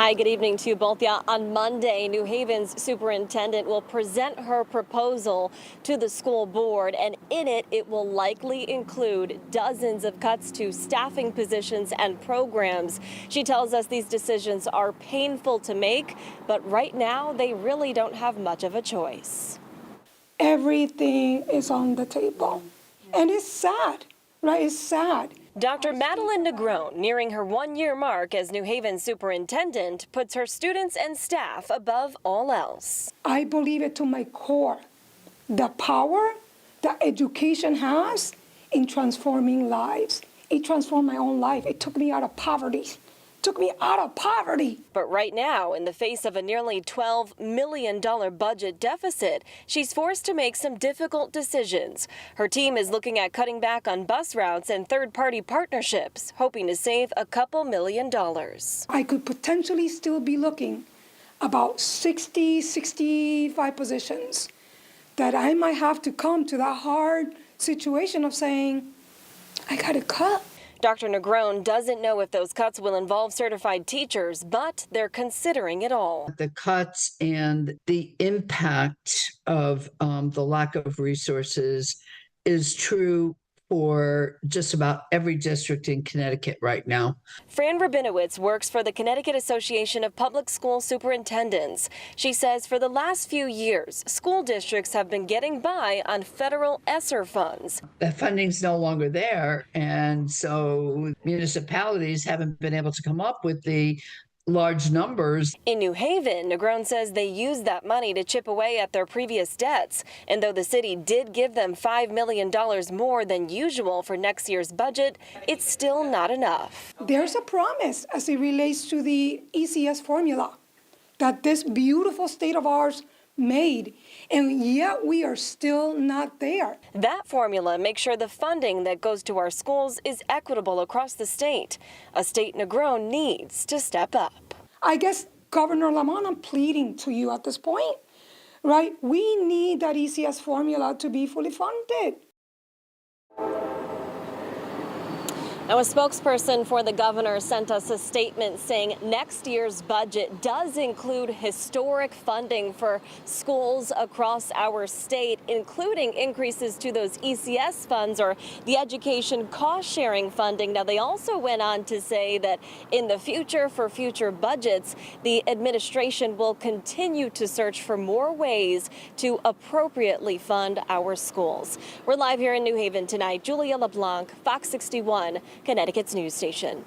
Hi, good evening to you both. Yeah, on Monday, New Haven's superintendent will present her proposal to the school board, and in it, it will likely include dozens of cuts to staffing positions and programs. She tells us these decisions are painful to make, but right now, they really don't have much of a choice. Everything is on the table, and it's sad, right? It's sad. Dr. Madeline Negron, nearing her one-year mark as New Haven superintendent, puts her students and staff above all else. I believe it to my core, the power that education has in transforming lives. It transformed my own life. It took me out of poverty. But right now, in the face of a nearly $12 million budget deficit, she's forced to make some difficult decisions. Her team is looking at cutting back on bus routes and third-party partnerships, hoping to save a couple $1 million. I could potentially still be looking about 65 positions that I might have to come to that hard situation of saying, I got to cut. Dr. Negron doesn't know if those cuts will involve certified teachers, but they're considering it all. The cuts and the impact of the lack of resources is true for just about every district in Connecticut right now. Fran Rabinowitz works for the Connecticut Association of Public School Superintendents. She says for the last few years, school districts have been getting by on federal ESSER funds. The funding's no longer there, and so municipalities haven't been able to come up with the large numbers. In New Haven, Negron says they used that money to chip away at their previous debts. And though the city did give them $5 million more than usual for next year's budget, it's still not enough. There's a promise as it relates to the ECS formula that this beautiful state of ours made, and yet we are still not there. That formula makes sure the funding that goes to our schools is equitable across the state, a state Negron needs to step up. I guess, Governor Lamont, I'm pleading to you at this point, right? We need that ECS formula to be fully funded. Now, a spokesperson for the governor sent us a statement saying next year's budget does include historic funding for schools across our state, including increases to those ECS funds or the education cost-sharing funding. Now, they also went on to say that in the future, for future budgets, the administration will continue to search for more ways to appropriately fund our schools. We're live here in New Haven tonight. Julia LeBlanc, Fox 61. Connecticut's news station.